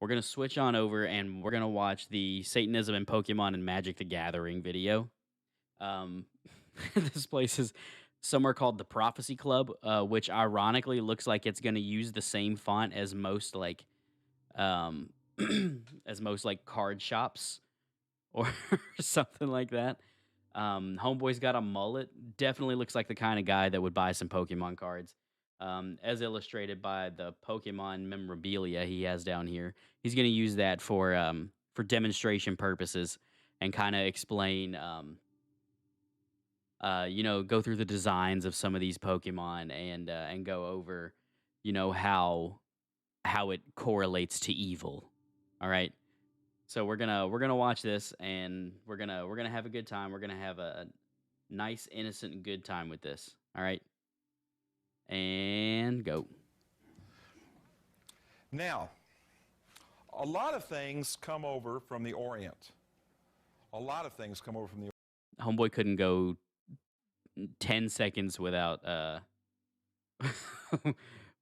We're gonna switch on over and we're gonna watch the Satanism and Pokemon and Magic the Gathering video. Um, this place is somewhere called the Prophecy Club, which ironically looks like it's gonna use the same font as most um as most like card shops or something like that. Homeboy's got a mullet. Definitely looks like the kind of guy that would buy some Pokemon cards. As illustrated by the Pokemon memorabilia he has down here. He's going to use that for demonstration purposes and kind of explain, go through the designs of some of these Pokemon and go over, how it correlates to evil. All right. So we're gonna watch this and we're gonna have a good time. We're gonna have a nice, innocent, good time with this. All right, and go. Now, a lot of things come over from the Orient. A lot of things come over from the Homeboy couldn't go 10 seconds without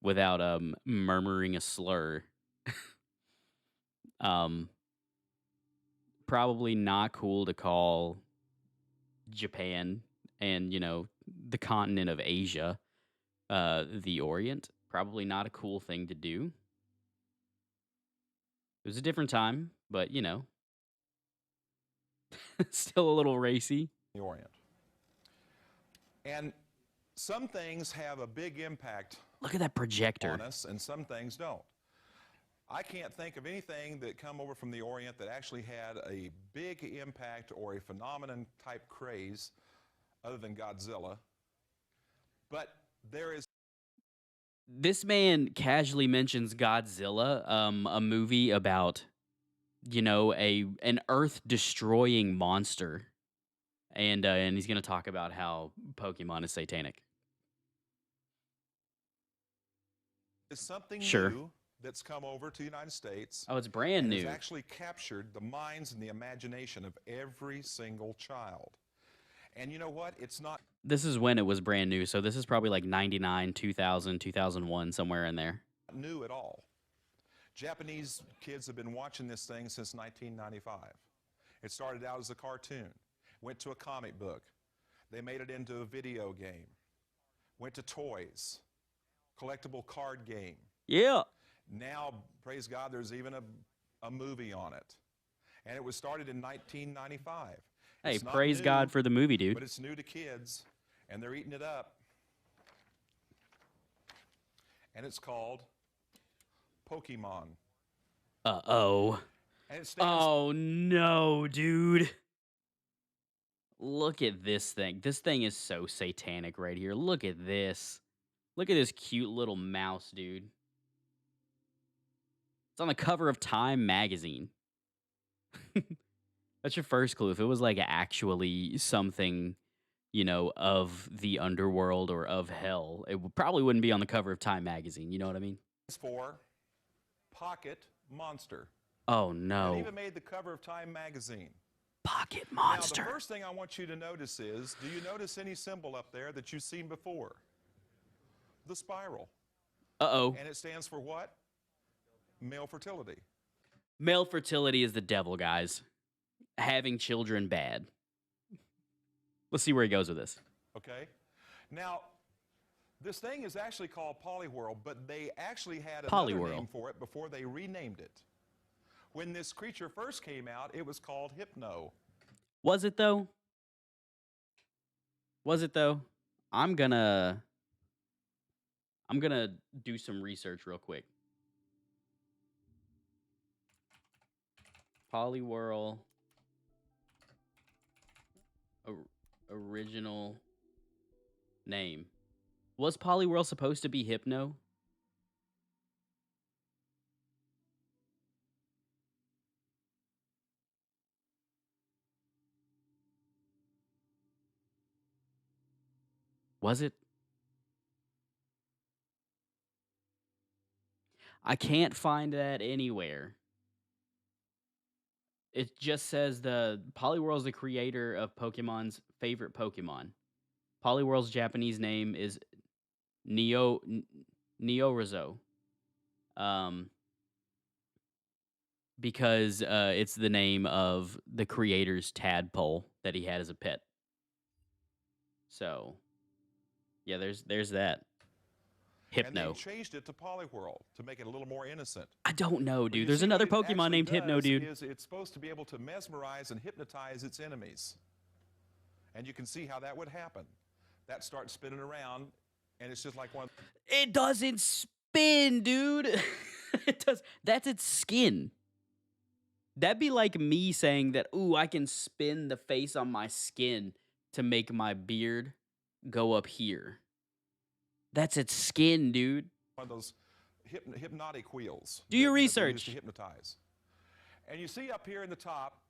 without murmuring a slur. Um, Probably not cool to call Japan and the continent of Asia the Orient. Probably not a cool thing to do. It was a different time, but still a little racy. Orient. And some things have a big impact Look at that projector. on us, and some things don't. I can't think of anything that come over from the Orient that actually had a big impact or a phenomenon type craze other than Godzilla. But there is This man casually mentions Godzilla, a movie about an Earth destroying monster, and he's gonna talk about how Pokemon is satanic. something Sure. new that's come over to the United States Oh, it's brand and has new. actually captured the minds and the imagination of every single child. And you know what? It's not This is when it was brand new, so this is probably like 99, 2000, 2001, somewhere in there. new at all. Japanese kids have been watching this thing since 1995. It started out as a cartoon, went to a comic book, they made it into a video game, went to toys, collectible card game. Yeah. Now, praise God, there's even a movie on it. And it was started in 1995. Hey, It's not praise new, God for the movie, dude. but it's new to kids, and they're eating it up. And it's called Pokemon. Uh-oh. And it stands Oh, no, dude. Look at this thing. This thing is so satanic right here. Look at this. Look at this cute little mouse, dude. It's on the cover of Time magazine. That's your first clue. If it was like actually something, of the underworld or of hell, it probably wouldn't be on the cover of Time magazine. You know what I mean? for Pocket Monster. Oh, And it no. even made the cover of Time magazine. Pocket Now, the Monster. first thing I want you to notice is, do you notice any symbol up there that you've seen before? The spiral. Uh-oh. And it stands for what? Male fertility. Male fertility is the devil, guys. Having children bad. Let's see where he goes with this. Okay? Now, this thing is actually called Poliwhirl, but they actually had another Poliwhirl. name for it before they renamed it. When this creature first came out, it was called Hypno. Was it though? Was it though? I'm gonna do some research real quick. Poliwhirl original name. Was Poliwhirl supposed to be Hypno? Was it? I can't find that anywhere. It just says the Poliwhirl is the creator of Pokemon's favorite Pokemon. Poliwhirl's Japanese name is Neorizo. Um, because it's the name of the creator's tadpole that he had as a pet. So yeah, there's that. And they Hypno. changed it to Poliwhirl to make it a little more innocent. I don't know, But dude. you There's see what another it Pokemon actually named Hypno, does dude. is it's supposed to be able to mesmerize and hypnotize its enemies. And you can see how that would happen. That starts spinning around, and it's just like one. It doesn't spin, dude. It does. That's its skin. That'd be like me saying that, ooh, I can spin the face on my skin to make my beard go up here. That's its skin, dude. One of those hypnotic wheels Do your that they use to research. hypnotize. And you see up here in the top,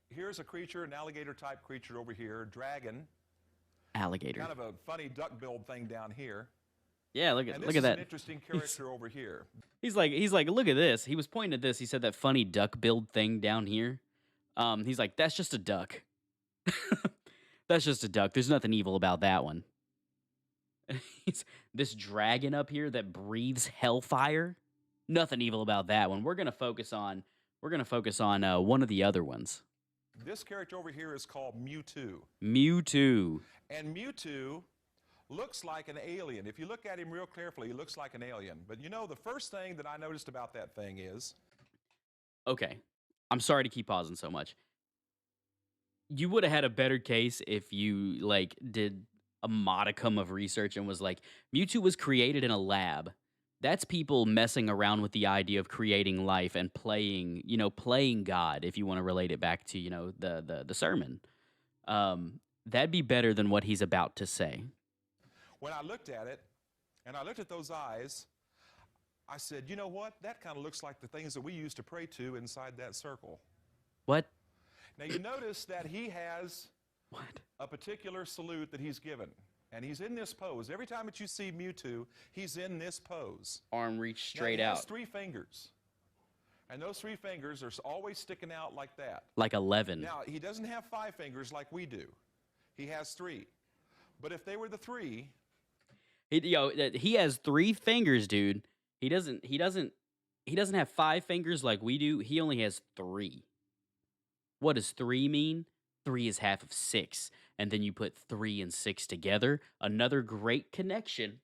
here's a creature, an alligator-type creature over here, dragon, Alligator. kind of a funny duck-billed thing down here. Yeah, look And at this look is at an that. interesting character over here. He's like, look at this. He was pointing at this. He said that funny duck build thing down here. He's like, that's just a duck. That's just a duck. There's nothing evil about that one. He's this dragon up here that breathes hellfire. Nothing evil about that one. We're gonna focus on one of the other ones. This character over here is called Mewtwo. Mewtwo. And Mewtwo looks like an alien. If you look at him real carefully, he looks like an alien. But you know, the first thing that I noticed about that thing is... Okay. I'm sorry to keep pausing so much. You would have had a better case if you like did a modicum of research and was like, Mewtwo was created in a lab. That's people messing around with the idea of creating life and playing God, if you want to relate it back to, the sermon. That'd be better than what he's about to say. When I looked at it, and I looked at those eyes, I said, you know what? That kind of looks like the things that we used to pray to inside that circle. What? Now, you notice that he has What? a particular salute that he's given. And he's in this pose. Every time that you see Mewtwo, he's in this pose. Arm reached straight now, he has out. 3 fingers. And those 3 fingers are always sticking out like that. Like 11. Now, he doesn't have 5 fingers like we do. He has 3. But if they were the 3... He has 3 fingers, dude. He doesn't have 5 fingers like we do. He only has 3. What does 3 mean? 3 is half of 6. And then you put 3 and 6 together. Another great connection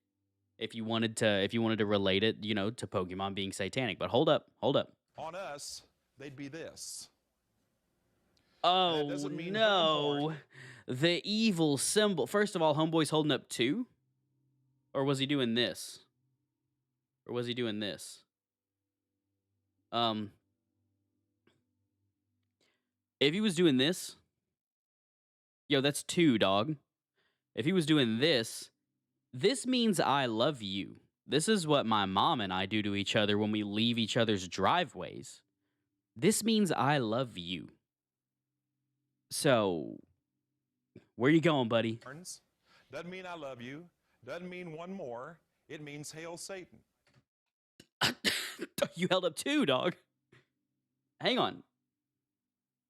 if you wanted to relate it, to Pokemon being satanic. But hold up. On us, they'd be this. Oh, doesn't mean no. The evil symbol. First of all, Homeboy's holding up 2? Or was he doing this? If he was doing this, that's 2, dog. If he was doing this means I love you. This is what my mom and I do to each other when we leave each other's driveways. This means I love you. So, where you going, buddy? Doesn't mean I love you. Doesn't mean one more. It means hail Satan. You held up 2, dog. Hang on.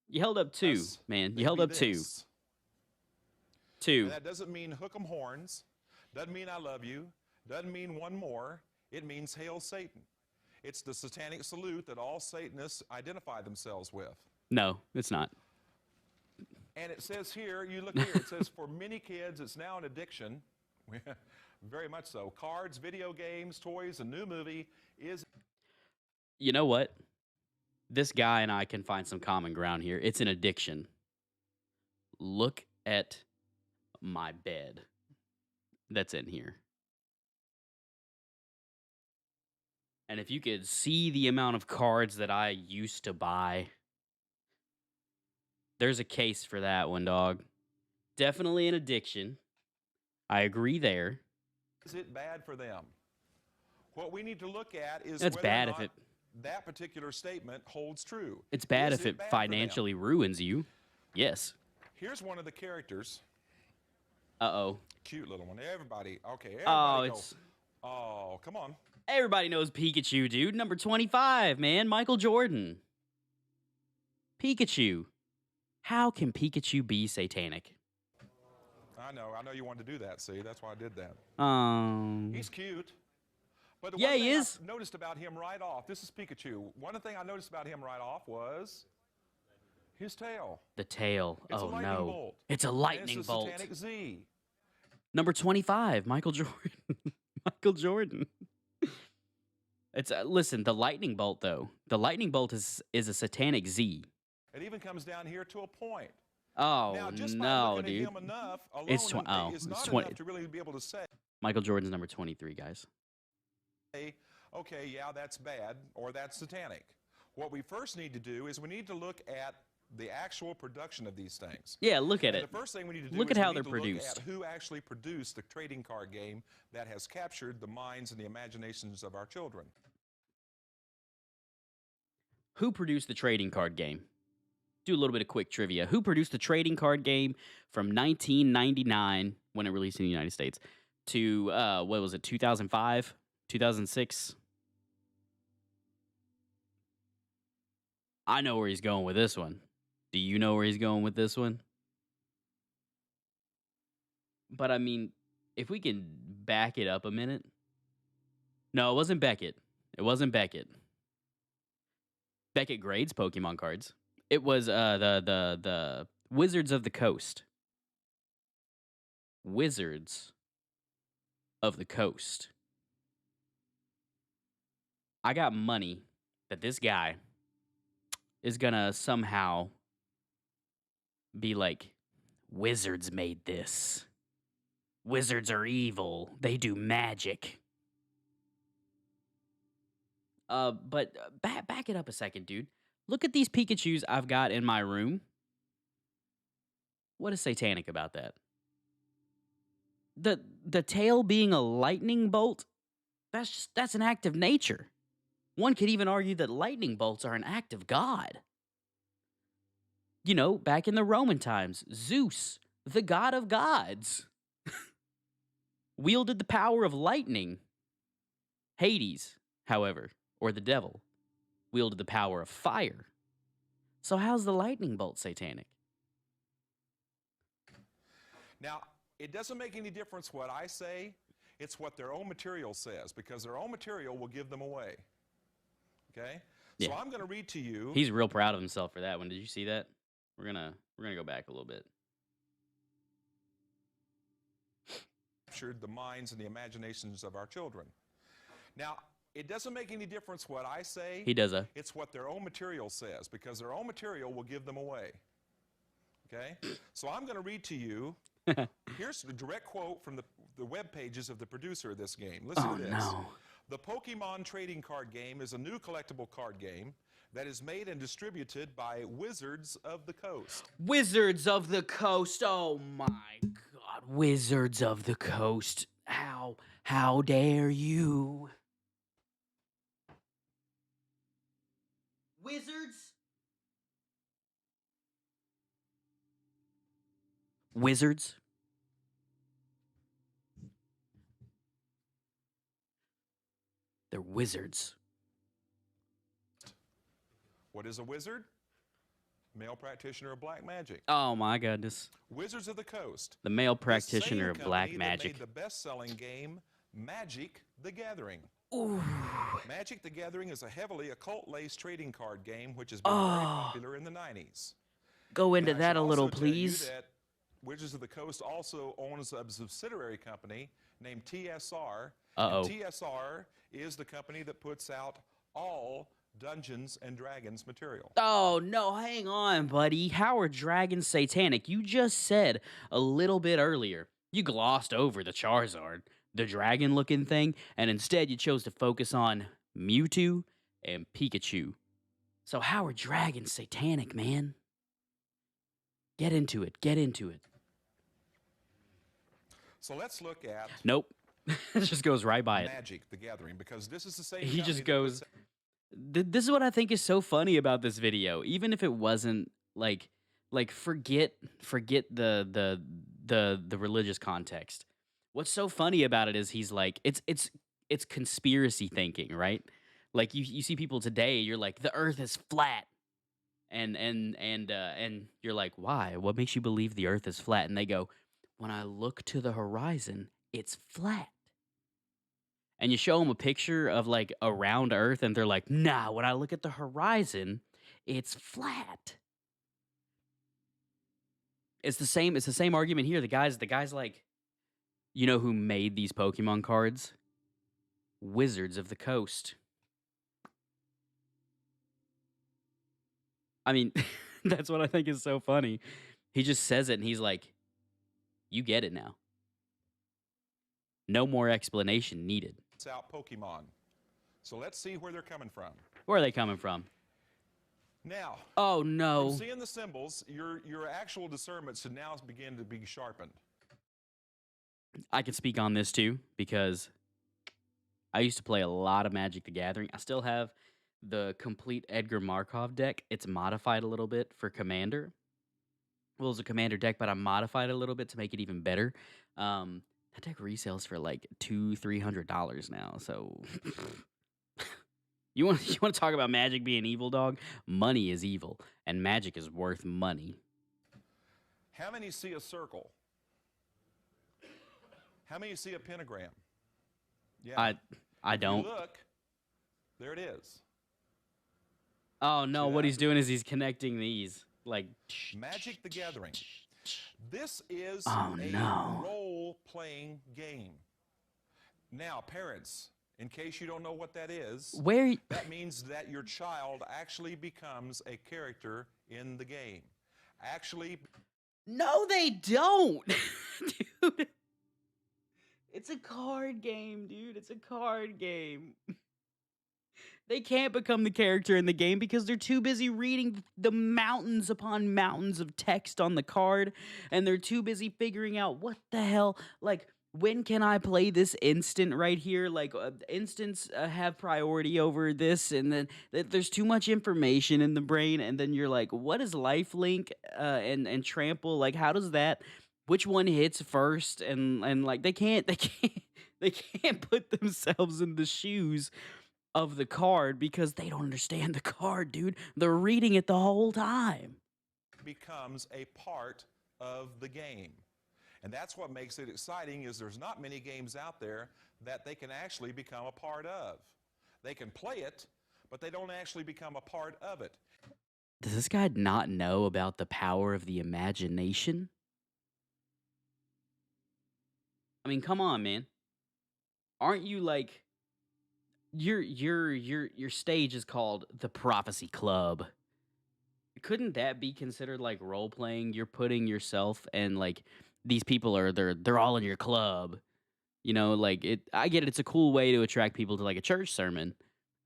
You held up 2, Yes, man. You they'd held be up 2. this. 2. And that doesn't mean hook 'em horns. Doesn't mean I love you. Doesn't mean one more. It means hail Satan. It's the satanic salute that all Satanists identify themselves with. No, it's not. And it says here, you look here, it says for many kids, it's now an addiction. Very much so. Cards, video games, toys, a new movie is... You know what? This guy and I can find some common ground here. It's an addiction. Look at my bed that's in here. And if you could see the amount of cards that I used to buy, there's a case for that one, dog. Definitely an addiction. I agree there. Is it bad for them? What we need to look at is That's whether bad or if not it that particular statement holds true. It's bad Is if it bad for them? financially ruins you. Yes. Here's one of the characters. Uh-oh. Cute little one. Everybody. Okay. Oh, Everybody go. it's Oh, come on. everybody knows Pikachu, dude. Number 25, man. Michael Jordan. Pikachu. How can Pikachu be satanic? I know you wanted to do that, see? That's why I did that. Um, He's cute. But the Yeah, one he thing I is. noticed about him right off, this is Pikachu. One thing I noticed about him right off was his tail. The tail. It's a Oh lightning no. bolt. It's a And it's lightning a bolt. satanic Z. Number 25, Michael Jordan. Michael Jordan. It's listen, the lightning bolt though. The lightning bolt is a satanic Z. It even comes down here to a point. Oh Now, just by no, looking at dude. him enough It's alone is it's not 20. enough to really be able to say, Michael Jordan's number 23, guys. okay, yeah, that's bad or that's satanic. What we first need to do is we need to look at the actual production of these things. Yeah, look at And it. the first thing we need to do Look is at how we need they're to produced. look at who actually produced the trading card game that has captured the minds and the imaginations of our children. Who produced the trading card game? Do a little bit of quick trivia. Who produced the trading card game from 1999 when it released in the United States to what was it? 2005, 2006? I know where he's going with this one. Do you know where he's going with this one? But I mean, if we can back it up a minute. No, it wasn't Beckett. It wasn't Beckett. Beckett grades Pokemon cards. It was the Wizards of the Coast. Wizards of the Coast. I got money that this guy is gonna somehow be like, Wizards made this. Wizards are evil. They do magic. But back it up a second, dude. Look at these Pikachus I've got in my room. What is satanic about that? The tail being a lightning bolt, that's an act of nature. One could even argue that lightning bolts are an act of God. You know, back in the Roman times, Zeus, the god of gods, wielded the power of lightning. Hades, however, or the devil, wielded the power of fire. So how's the lightning bolt satanic? Now, it doesn't make any difference what I say, it's what their own material says, because their own material will give them away. Okay? So Yeah. I'm going to read to you. He's real proud of himself for that one. Did you see that? We're gonna go back a little bit. Captured the minds and the imaginations of our children. Now, it doesn't make any difference what I say. He does a. It's what their own material says, because their own material will give them away. Okay? So I'm going to read to you. Here's a direct quote from the web pages of the producer of this game. Listen to this. No. The Pokemon trading card game is a new collectible card game that is made and distributed by Wizards of the Coast. Wizards of the Coast. Oh my God. Wizards of the Coast. How dare you? Wizards? Wizards? They're wizards. What is a wizard? Male practitioner of black magic. Oh my goodness. Wizards of the Coast. The male The practitioner same of black company magic. that made the best-selling game Magic the Gathering. Ooh. Magic the Gathering is a heavily occult-laced trading card game which has been very popular in the 90s. Go into And I that should a little, also tell you please. that Wizards of the Coast also owns a subsidiary company named TSR. Uh-oh. And TSR is the company that puts out all Dungeons and Dragons material. Oh, no, hang on, buddy. How are dragons satanic? You just said a little bit earlier. You glossed over the Charizard, the dragon-looking thing, and instead you chose to focus on Mewtwo and Pikachu. So how are dragons satanic, man? Get into it. Get into it. So let's look at Nope. It just goes right by it. Magic the Gathering, because this is the same He company just that goes. puts- This is what I think is so funny about this video. Even if it wasn't like forget the religious context. What's so funny about it is he's like it's conspiracy thinking, right? Like you see people today, you're like the earth is flat. And you're like, "Why? What makes you believe the earth is flat?" And they go, "When I look to the horizon, it's flat." and you show them a picture of like a round Earth, and they're like, "Nah, when I look at the horizon, it's flat." It's the same argument here. The guys like, you know who made these Pokemon cards? Wizards of the Coast. I mean, that's what I think is so funny. He just says it and he's like, "You get it now. No more explanation needed." It's out Pokemon. So let's see where they're coming from. Where are they coming from? Now, Oh from no. seeing the symbols, your actual discernment should now begin to be sharpened. I can speak on this too because I used to play a lot of Magic the Gathering. I still have the complete Edgar Markov deck. It's modified a little bit for Commander. Well, it's a Commander deck, but I modified it a little bit to make it even better. That deck resells for like $200-300 now. So you want to talk about Magic being evil, dog? Money is evil, and Magic is worth money. How many see a circle? How many see a pentagram? Yeah. I If you don't. look, there it is. Oh no, See what that? he's doing is he's connecting these like Magic the Gathering. This is Oh, a no. role-playing game. Now, parents, in case you don't know what that is, where that means that your child actually becomes a character in the game. Actually, No, they don't. Dude. It's a card game, dude. It's a card game. They can't become the character in the game because they're too busy reading the mountains upon mountains of text on the card, and they're too busy figuring out what the hell, like, when can I play this instant right here? Like, instants have priority over this, and then there's too much information in the brain, and then you're like, what is lifelink and trample? Like, how does that? Which one hits first? And like, they can't put themselves in the shoes of the card because they don't understand the card, dude. They're reading it the whole time. becomes a part of the game. And that's what makes it exciting is there's not many games out there that they can actually become a part of. They can play it, but they don't actually become a part of it. Does this guy not know about the power of the imagination? I mean, come on, man. Aren't you like your stage is called the Prophecy Club? Couldn't that be considered like role playing? You're putting yourself and like these people are they're all in your club. You know, like it I get it, it's a cool way to attract people to like a church sermon.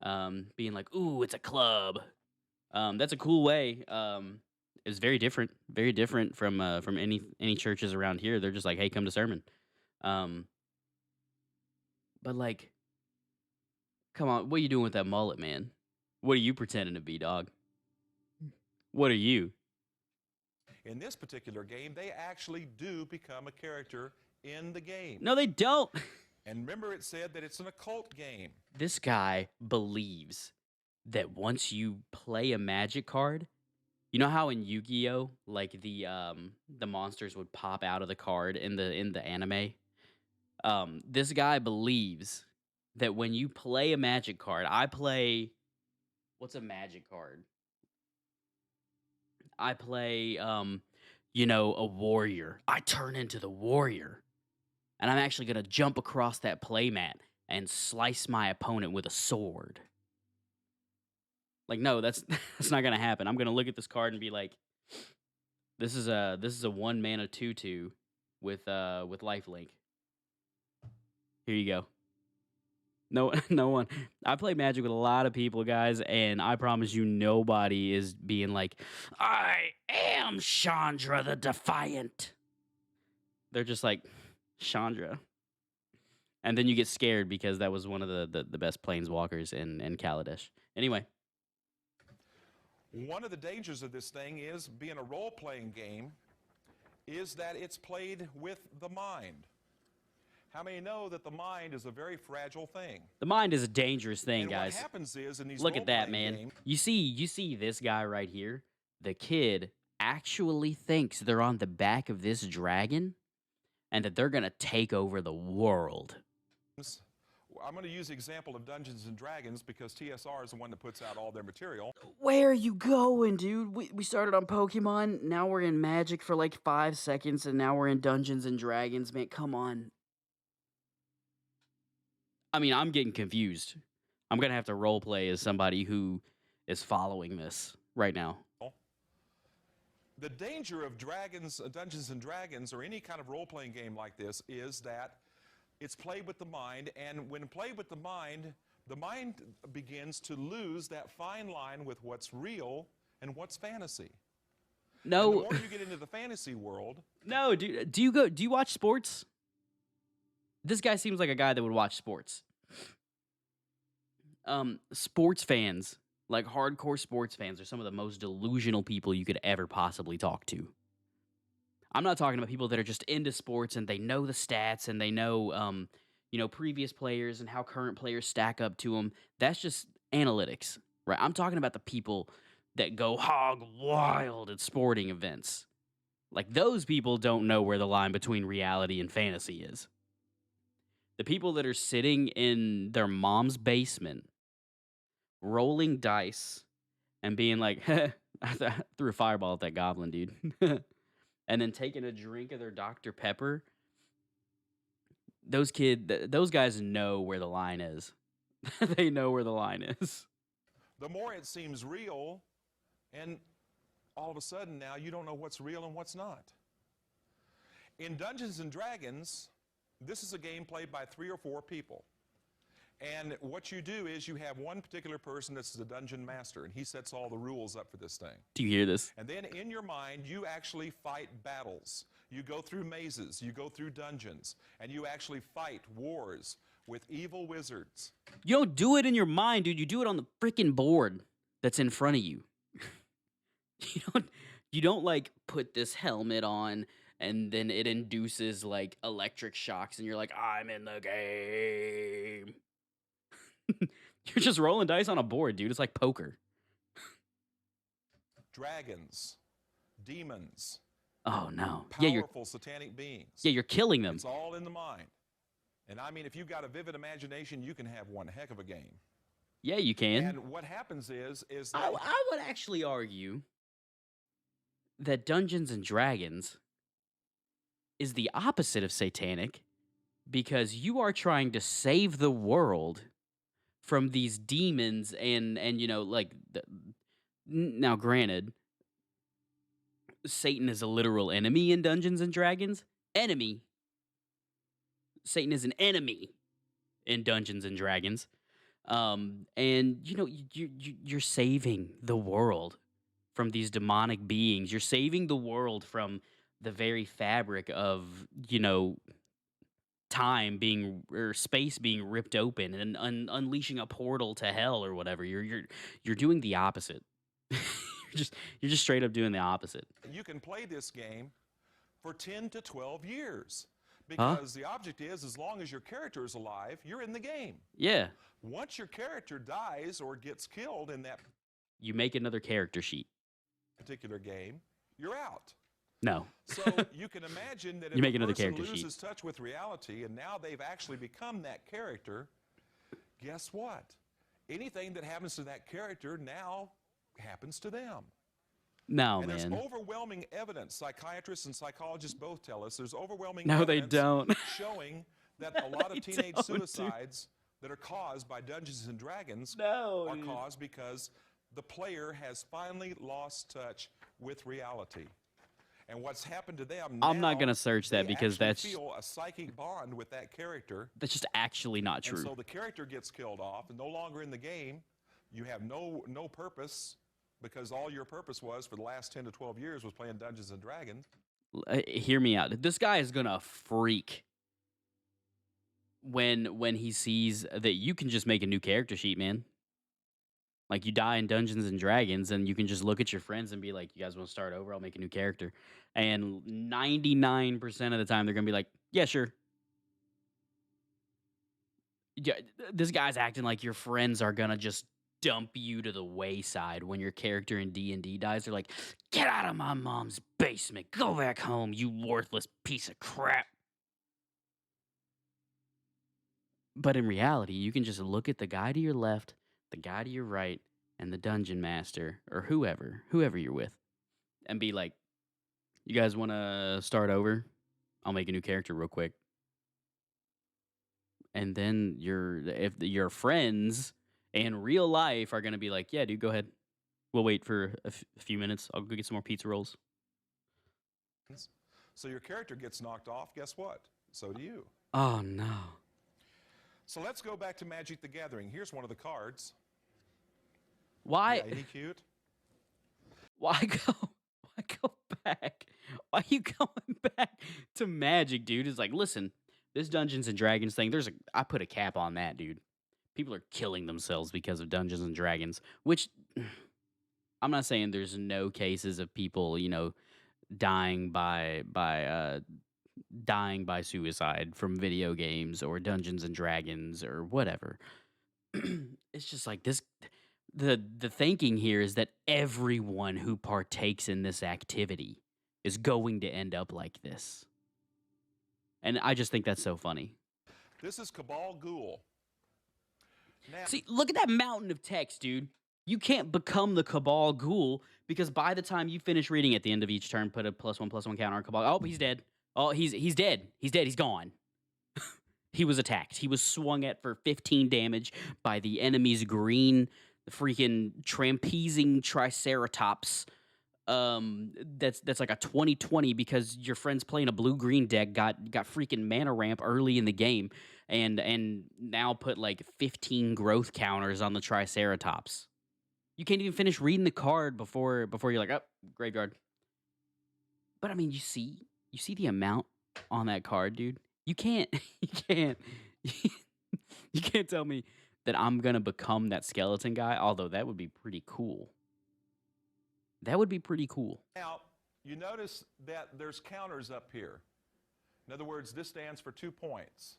Being like, "Ooh, it's a club." That's a cool way. It's very different from any churches around here. They're just like, "Hey, come to sermon." Um, but like, come on, what are you doing with that mullet, man? What are you pretending to be, dog? What are you? In this particular game, they actually do become a character in the game. No, they don't. And remember, it said that it's an occult game. This guy believes that once you play a magic card, you know how in Yu-Gi-Oh, like the monsters would pop out of the card in the anime. This guy believes that when you play a magic card, I play what's a magic card? I play a warrior. I turn into the warrior. And I'm actually gonna jump across that playmat and slice my opponent with a sword. Like, no, that's that's not gonna happen. I'm gonna look at this card and be like, this is a 1 mana 2/2 with lifelink. Here you go. No, no one. I play Magic with a lot of people, guys, and I promise you, nobody is being like, "I am Chandra the Defiant." They're just like, Chandra, and then you get scared because that was one of the best planeswalkers in Kaladesh. Anyway, One of the dangers of this thing is being a role-playing game is that it's played with the mind. How many know that the mind is a very fragile thing? the mind is a dangerous thing, And guys. what happens is in these Look at that, role-playing man. games, You see this guy right here? The kid actually thinks they're on the back of this dragon and that they're going to take over the world. I'm going to use the example of Dungeons and Dragons because TSR is the one that puts out all their material. Where are you going, dude? We started on Pokemon, now we're in Magic for like 5 seconds, and now we're in Dungeons and Dragons, man. Come on. I mean, I'm getting confused. I'm gonna have to role play as somebody who is following this right now. The danger of Dungeons and Dragons, or any kind of role-playing game like this, is that it's played with the mind, and when played with the mind begins to lose that fine line with what's real and what's fantasy. And the No, more you get into the fantasy world, no, dude. Do you watch sports? This guy seems like a guy that would watch sports. Sports fans, like hardcore sports fans, are some of the most delusional people you could ever possibly talk to. I'm not talking about people that are just into sports and they know the stats and they know, previous players and how current players stack up to them. That's just analytics, right? I'm talking about the people that go hog wild at sporting events. Like, those people don't know where the line between reality and fantasy is. The people that are sitting in their mom's basement, rolling dice, and being like, I threw a fireball at that goblin, dude. And then taking a drink of their Dr. Pepper. Those guys know where the line is. They know where the line is. the more it seems real, and all of a sudden now you don't know what's real and what's not. In Dungeons and Dragons, this is a game played by 3 or 4 people. And what you do is you have one particular person that's the dungeon master, and he sets all the rules up for this thing. Do you hear this? And then in your mind, you actually fight battles. You go through mazes, you go through dungeons, and you actually fight wars with evil wizards. You don't do it in your mind, dude. You do it on the freaking board that's in front of you. You don't like put this helmet on and then it induces like electric shocks and you're like, I'm in the game. You're just rolling dice on a board, dude. It's like poker. Dragons, demons, Oh no. powerful satanic beings. Yeah, you're killing them. It's all in the mind. And I mean, if you've got a vivid imagination, you can have one heck of a game. Yeah, you can. And what happens is that I would actually argue that Dungeons and Dragons is the opposite of satanic because you are trying to save the world from these demons and now granted, Satan is a literal enemy in Dungeons and Dragons. Enemy. Satan is an enemy in Dungeons and Dragons. And you're saving the world from these demonic beings. You're saving the world from the very fabric of, time being or space being ripped open and unleashing a portal to hell or whatever. You're doing the opposite. you're just straight up doing the opposite. you can play this game for 10 to 12 years. Huh? Because the object is, as long as your character is alive, you're in the game. Yeah. Once your character dies or gets killed in that You make another character sheet. particular game, you're out. No. So you can imagine that if You make a another person character sheet. loses touch with reality and now they've actually become that character, guess what? Anything that happens to that character now happens to them. No, And there's man. overwhelming evidence. Psychiatrists and psychologists both tell us there's overwhelming No, they evidence don't. showing that a lot They of teenage don't, dude. suicides that are caused by Dungeons and Dragons No, are dude. caused because the player has finally lost touch with reality. And what's happened to them I'm not now, gonna search that they because actually that's feel a psychic bond with that character. that's just actually not And true. so the character gets killed off and no longer in the game. You have no purpose because all your purpose was for the last 10 to 12 years was playing Dungeons and Dragons. Hear me out. This guy is gonna freak when he sees that you can just make a new character sheet, man. Like, you die in Dungeons and Dragons, and you can just look at your friends and be like, "You guys want to start over? I'll make a new character." And 99% of the time, they're gonna be like, "Yeah, sure." Yeah, this guy's acting like your friends are gonna just dump you to the wayside when your character in D&D dies. They're like, "Get out of my mom's basement. Go back home, you worthless piece of crap." But in reality, you can just look at the guy to your left, the guy to your right, and the dungeon master or whoever you're with, and be like, "You guys want to start over? I'll make a new character real quick." And then your friends in real life are gonna be like, "Yeah, dude, go ahead. We'll wait for a few minutes. I'll go get some more pizza rolls." So your character gets knocked off, guess what? So do you. Oh no! So let's go back to Magic the Gathering. Here's one of the cards. Why? Yeah, ain't he cute? Why go? Why go back? Why are you going back to Magic, dude? It's like, listen, this Dungeons and Dragons thing. I put a cap on that, dude. People are killing themselves because of Dungeons and Dragons. Which I'm not saying there's no cases of people, dying by suicide from video games or Dungeons and Dragons or whatever. It's just like this. The thinking here is that everyone who partakes in this activity is going to end up like this. And I just think that's so funny. This is Cabal Ghoul. Now, See, look at that mountain of text, dude. You can't become the Cabal Ghoul because by the time you finish reading at the end of each turn, put a +1/+1 counter on Cabal. Oh, he's dead. Oh, he's dead. He's dead. He's gone. He was attacked. He was swung at for 15 damage by the enemy's green freaking trampezing triceratops. That's like a 20/20 because your friend's playing a blue green deck got freaking mana ramp early in the game and now put like 15 growth counters on the triceratops. You can't even finish reading the card before you're like, oh, graveyard. But I mean, you see the amount on that card, dude. You can't you can't you can't tell me that I'm gonna become that skeleton guy. Although that would be pretty cool. That would be pretty cool. now, you notice that there's counters up here. In other words, this stands for 2 points.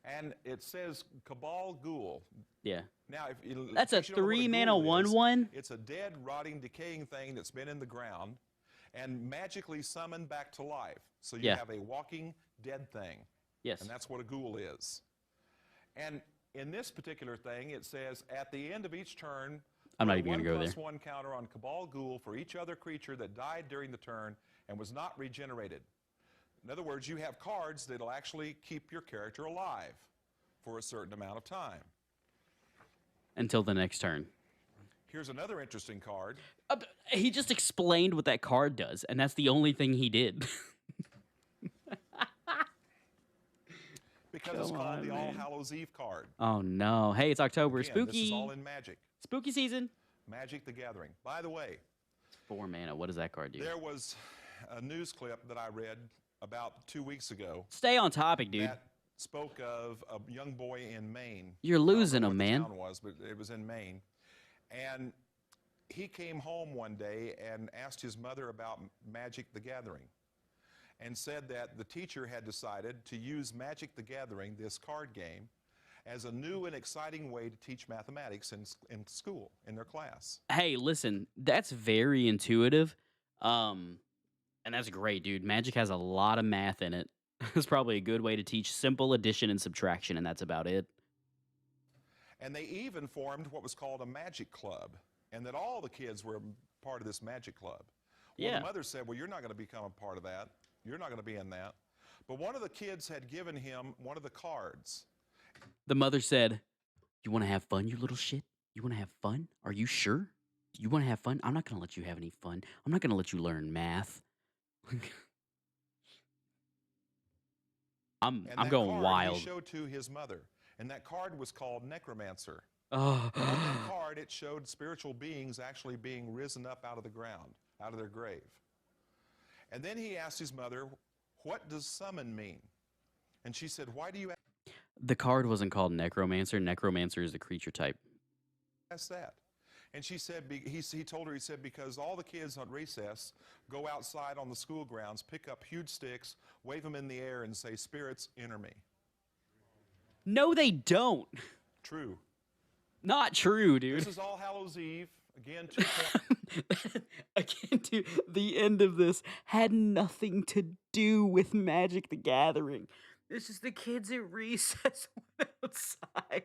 And it says Cabal Ghoul. Yeah. Now, That's a in case you don't know what 3 a mana ghoul 1/1. it's a dead, rotting, decaying thing that's been in the ground and magically summoned back to life. So you Yeah. have a walking dead thing. Yes. And that's what a ghoul is. And in this particular thing, it says at the end of each turn, I'm not put a even gonna go there. 1/+1 counter on Cabal Ghoul for each other creature that died during the turn and was not regenerated. In other words, you have cards that'll actually keep your character alive for a certain amount of time. Until the next turn. Here's another interesting card. He just explained what that card does, and that's the only thing he did. Because it's Come called on, the All man. Hallows Eve card. Oh no! Hey, it's October. Again, Spooky. This is all in Magic. Spooky season. Magic the Gathering. By the way, 4 mana. What does that card do? there was a news clip that I read about 2 weeks ago Stay on topic, dude. that spoke of a young boy in Maine. You're I don't know losing what him, the man. town was, but it was in Maine. And he came home one day and asked his mother about Magic the Gathering and said that the teacher had decided to use Magic the Gathering, this card game, as a new and exciting way to teach mathematics in school, in their class. Hey, listen, that's very intuitive. And that's great, dude. Magic has a lot of math in it. It's probably a good way to teach simple addition and subtraction, and that's about it. And they even formed what was called a magic club, and that all the kids were part of this magic club. Well, Yeah. the mother said, well, you're not going to become a part of that. You're not going to be in that. But one of the kids had given him one of the cards. The mother said, "You want to have fun, you little shit? You want to have fun? Are you sure? You want to have fun? I'm not going to let you have any fun. I'm not going to let you learn math." I'm And that going card wild. he showed to his mother. And that card was called Necromancer. Oh, On that card, it showed spiritual beings actually being risen up out of the ground, out of their grave. And then he asked his mother, what does summon mean? And she said, why do you the card wasn't called Necromancer. Necromancer is the creature type. ask that? And she said, he told her, he said, because all the kids on recess go outside on the school grounds, pick up huge sticks, wave them in the air, and say, spirits, enter me. No, they don't. True. Not true, dude. This is All Hallows Eve. Again, 2 points. Again, dude, the end of this had nothing to do with Magic the Gathering. This is the kids at recess went outside.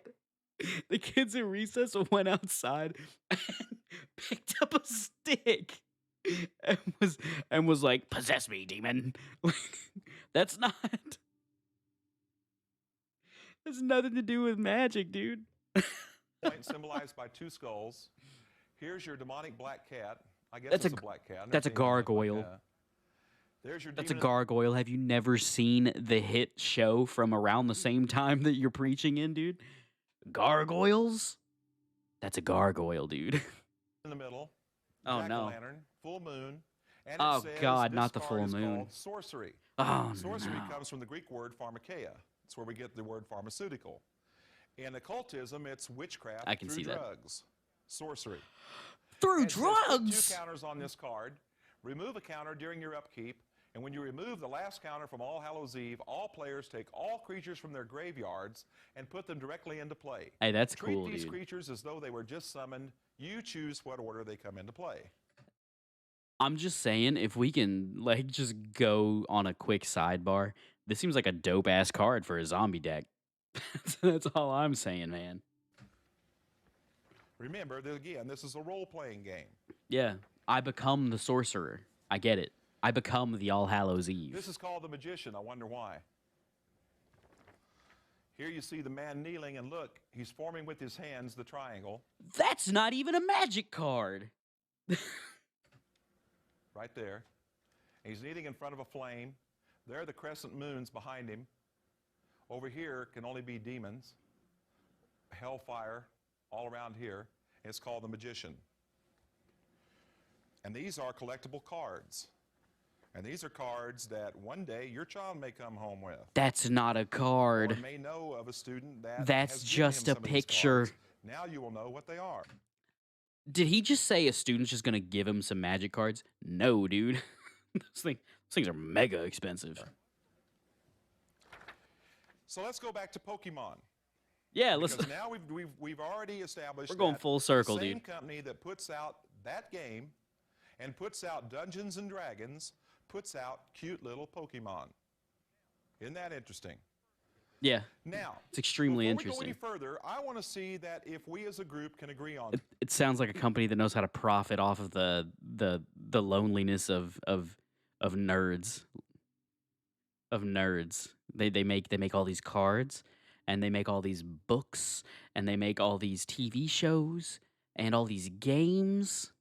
The kids at recess went outside and picked up a stick and was like, "Possess me, demon." Like, that's not that's nothing to do with magic, dude. Point symbolized by two skulls. Here's your demonic black cat. I guess That's it's a a black cat. I've never that's a seen anything like gargoyle. that. There's your That's a demon. gargoyle. Have you never seen the hit show from around the same time that you're preaching in, dude? Gargoyles? That's a gargoyle, dude. In the middle. Oh no. Jack-o'-lantern, full moon. And it Oh says God, this not the card full is moon. called sorcery. Oh Sorcery no. comes from the Greek word pharmakeia. It's where we get the word pharmaceutical. In occultism, it's witchcraft I can through see that. drugs. Sorcery. Through And it says, put drugs. 2 counters on this card. Remove a counter during your upkeep. And when you remove the last counter from All Hallows Eve, all players take all creatures from their graveyards and put them directly into play. Hey, that's Treat cool, these dude. creatures as though they were just summoned. You choose what order they come into play. I'm just saying, if we can like just go on a quick sidebar, this seems like a dope ass card for a zombie deck. That's all I'm saying, man. Remember, that again, this is a role-playing game. Yeah, I become the sorcerer. I get it. I become the All Hallows Eve. This is called the magician. I wonder why. Here you see the man kneeling, and look, he's forming with his hands the triangle. That's not even a magic card. Right there. And he's kneeling in front of a flame. There are the crescent moons behind him. Over here can only be demons. Hellfire all around here. And it's called the magician. And these are collectible cards. And these are cards that one day your child may come home with. That's not a Or card. may know of a student that That's has given him just a some of these picture. cards. Now you will know what they are. Did he just say a student's just gonna give him some magic cards? No, dude. Those things are mega expensive. So let's go back to Pokemon. Yeah, let's. Because now we've already established We're going that full circle, the same dude. company that puts out that game and puts out Dungeons and Dragons puts out cute little Pokemon. Isn't that interesting? Yeah, Now, it's extremely before we go interesting. any further, I want to see that if we as a group can agree on It sounds like a company that knows how to profit off of the loneliness of nerds. Of nerds. They make all these cards, and they make all these books, and they make all these TV shows and all these games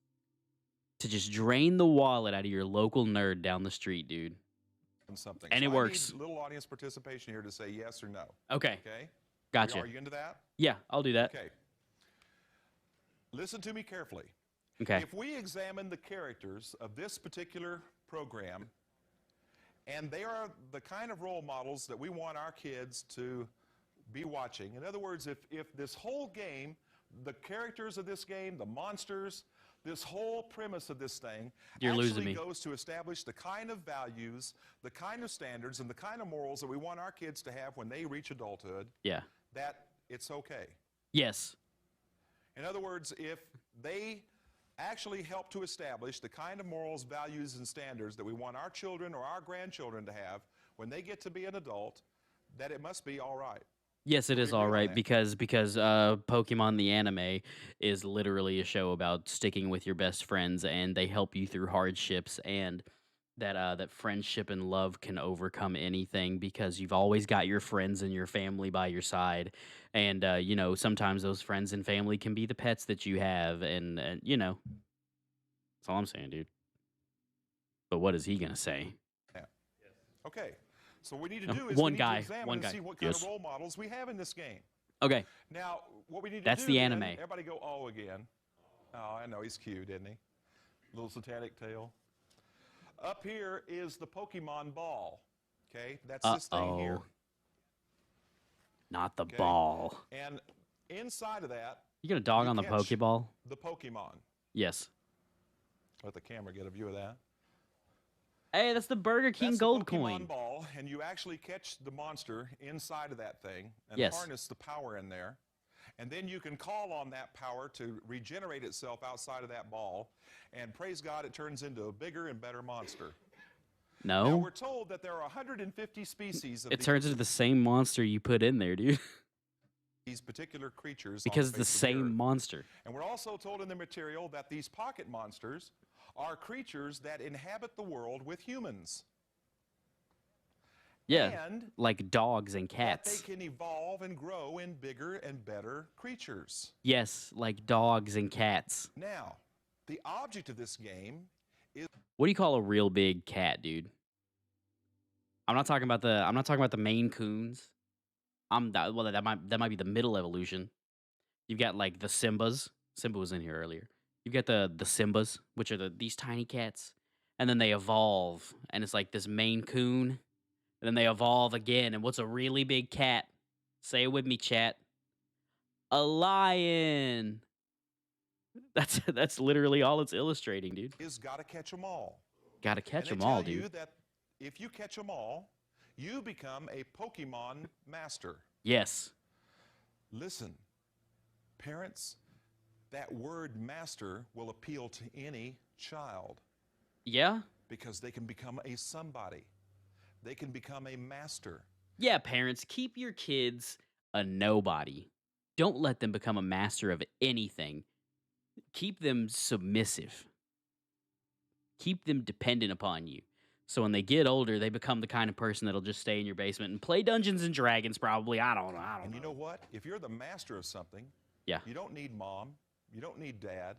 to just drain the wallet out of your local nerd down the street, dude. something. And So it I works. need little audience participation here to say yes or no. Okay, Okay? gotcha. Are you into that? Yeah, I'll do that. Okay. Listen to me carefully. Okay. If we examine the characters of this particular program, and they are the kind of role models that we want our kids to be watching. In other words, if this whole game, the characters of this game, the monsters, this whole premise of this thing You're losing actually me. goes to establish the kind of values, the kind of standards, and the kind of morals that we want our kids to have when they reach adulthood, Yeah. that it's okay. Yes. In other words, if they actually help to establish the kind of morals, values, and standards that we want our children or our grandchildren to have when they get to be an adult, that it must be all right. Yes, it is agree all on right that. because Pokemon the anime is literally a show about sticking with your best friends, and they help you through hardships, and that friendship and love can overcome anything because you've always got your friends and your family by your side, and sometimes those friends and family can be the pets that you have, and that's all I'm saying, dude. But what is he gonna say? Yeah. Okay. So what we need to do is One we need guy, to examine one and guy. see what kind Yes. of role models we have in this game. Okay, Now, what we need to That's do the then, anime. everybody go, oh, again. Oh, I know, he's cute, isn't he? Little satanic tail. Up here is the Pokemon ball. Okay, that's this thing here. not the Okay. ball. And inside of that, You gonna dog You on the catch- Pokeball? the Pokemon. Yes. Let the camera get a view of that. Hey, that's the Burger King That's gold the Pokemon coin. ball, and you actually catch the monster inside of that thing and Yes. harness the power in there. And then you can call on that power to regenerate itself outside of that ball. And praise God, it turns into a bigger and better monster. Now, No, we're told that there are 150 species of it turns into the same monster you put in there, dude, these particular creatures on the because it's the face of the same earth. monster. And we're also told in the material that these pocket monsters are creatures that inhabit the world with humans. Yeah, And like dogs and that they cats. can evolve and grow in bigger and better creatures. Yes, like dogs and cats. Now, the object of this game is What do you call a real big cat, dude? I'm not talking about the Maine Coons. Well, that might be the middle evolution. You've got like the Simbas. Simba was in here earlier. You've got the Simbas, which are these tiny cats, and then they evolve, and it's like this Maine Coon, and then they evolve again. And what's a really big cat? Say it with me, chat. A lion. That's literally all it's illustrating, dude. gotta catch 'em all. Got to And catch they them all, tell dude. you that if you catch 'em all, you become a Pokemon master. Yes. Listen, parents, that word master will appeal to any child Yeah. because they can become a somebody. They can become a master. Yeah, parents, keep your kids a nobody. Don't let them become a master of anything. Keep them submissive. Keep them dependent upon you. So when they get older, they become the kind of person that'll just stay in your basement and play Dungeons and Dragons, probably. I don't know. I don't And you know. know what? If you're the master of something, Yeah. you don't need mom, you don't need dad,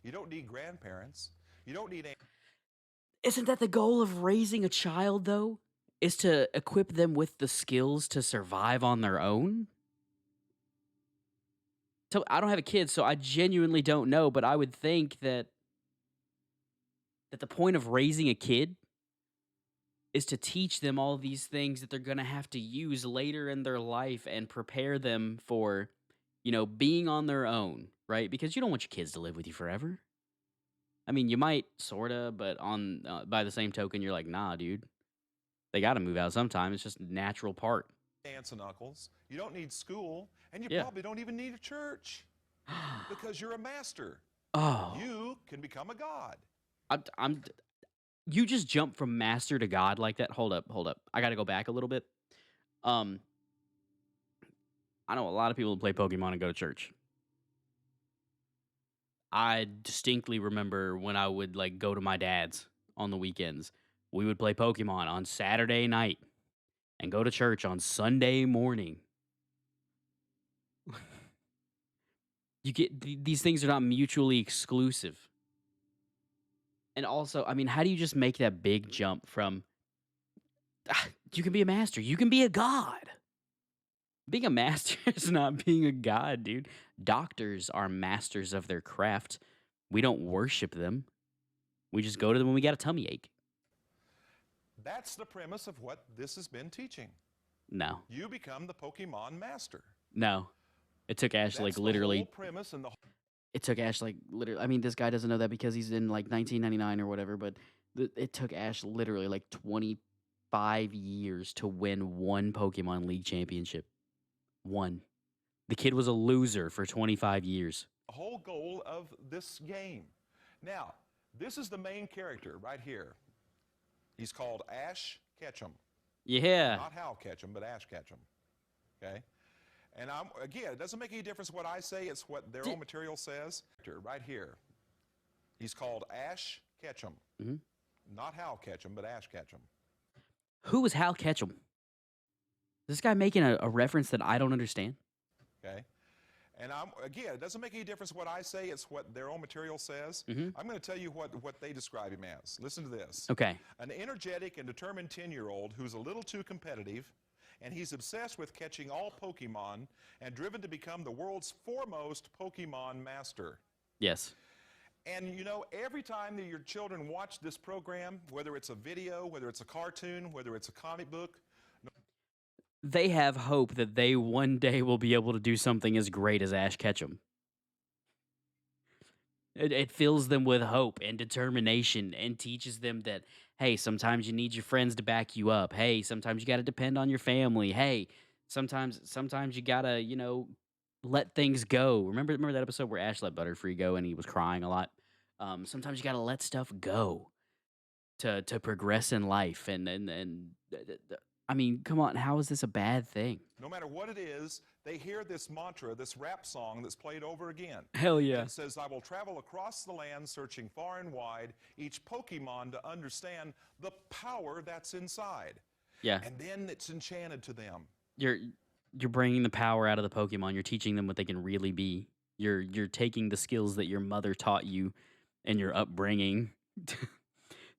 you don't need grandparents, you don't need Isn't that the goal of raising a child, though? Is to equip them with the skills to survive on their own? So I don't have a kid, so I genuinely don't know, but I would think that the point of raising a kid is to teach them all these things that they're going to have to use later in their life and prepare them for, being on their own, right? Because you don't want your kids to live with you forever. I mean, you might sorta, but on by the same token, you're like, nah, dude, they got to move out sometime. It's just a natural part. aunts and uncles, you don't need school, and you Yeah. probably don't even need a church because you're a master. Oh, You can become a god. I'm. You just jump from master to god like that. Hold up, hold up. I got to go back a little bit. Um, I know a lot of people who play Pokemon and go to church. I distinctly remember when I would like go to my dad's on the weekends. We would play Pokemon on Saturday night and go to church on Sunday morning. These things are not mutually exclusive. And also, I mean, how do you just make that big jump from you can be a master, you can be a god? Being a master is not being a god, dude. Doctors are masters of their craft. We don't worship them. We just go to them when we got a tummy ache. That's the premise of what this has been teaching. No, You become the Pokemon master. no. It took Ash That's like the literally. whole premise and the It took Ash like literally. I mean, this guy doesn't know that because he's in like 1999 or whatever. But it took Ash literally like 25 years to win one Pokemon League championship. One. The kid was a loser for 25 years. whole goal of this game. Now, this is the main character right here. He's called Ash Ketchum. Yeah. Not Hal Ketchum, but Ash Ketchum. Okay? And again, it doesn't make any difference what I say, it's what their own material says. Right here. He's called Ash Ketchum. Mhm. Not Hal Ketchum, but Ash Ketchum. Who was Hal Ketchum? Is this guy making a reference that I don't understand? Okay? And again, it doesn't make any difference what I say, it's what their own material says. Mhm. I'm going to tell you what they describe him as. Listen to this. Okay. An energetic and determined 10-year-old who's a little too competitive, and he's obsessed with catching all Pokemon and driven to become the world's foremost Pokemon master. Yes. And you know, every time that your children watch this program, whether it's a video, whether it's a cartoon, whether it's a comic book, They have hope that they one day will be able to do something as great as Ash Ketchum. It fills them with hope and determination and teaches them that, hey, sometimes you need your friends to back you up. Hey, sometimes you got to depend on your family. Hey, sometimes you got to, let things go. Remember that episode where Ash let Butterfree go and he was crying a lot? Sometimes you got to let stuff go. to progress in life and I mean, come on, how is this a bad thing? No matter what it is, they hear this mantra, this rap song that's played over again. Hell And yeah. it says, I will travel across the land searching far and wide each Pokemon to understand the power that's inside. Yeah. And then it's enchanted to them. You're you're bringing the power out of the Pokemon. You're teaching them what they can really be. You're taking the skills that your mother taught you and your upbringing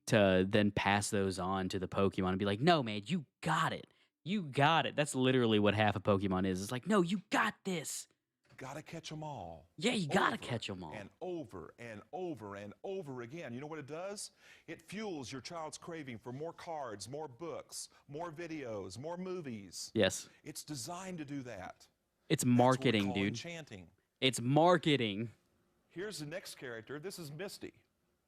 to then pass those on to the Pokemon and be like, "No, man, you got it. You got it." That's literally what half a Pokemon is. It's like, "No, you got this." Gotta catch them all. Yeah, you gotta catch them all. And over and over and over again. You know what it does? It fuels your child's craving for more cards, more books, more videos, more movies. Yes. It's designed to do that. It's That's what we marketing, call dude. enchanting. It's marketing. Here's the next character. This is Misty.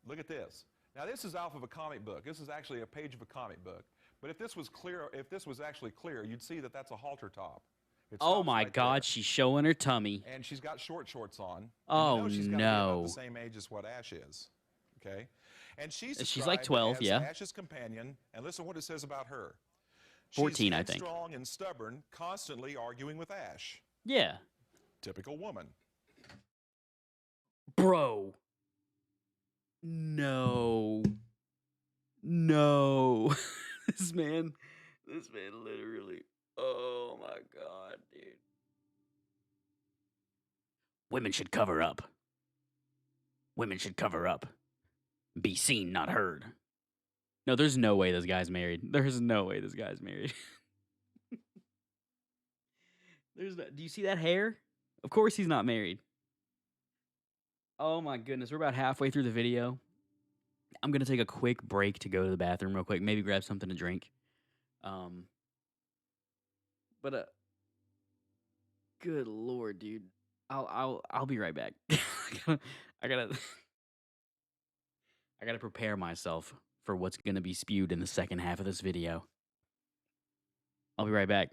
Look at this. Now this is off of a comic book. This is actually a page of a comic book. But if this was clear, if this was actually clear, you'd see that that's a halter top. It Oh stops my right god, there. she's showing her tummy. And she's got short shorts on. Oh, and you know she's got to be about no. the same age as what Ash is. Okay? And she's She's like described 12, as yeah. Ash's companion. And listen what it says about her. 14, I She's think. strong and stubborn, constantly arguing with Ash. Yeah. Typical woman. Bro. No. No. this man literally. Oh my god, dude. Women should cover up. Women should cover up. Be seen, not heard. No, there's no way this guy's married. There's no way this guy's married. There's no, do you see that hair? Of course he's not married. Oh my goodness, we're about halfway through the video. I'm gonna take a quick break to go to the bathroom real quick, maybe grab something to drink. Um, but good lord, dude, I'll be right back. I gotta I gotta prepare myself for what's gonna be spewed in the second half of this video. I'll be right back.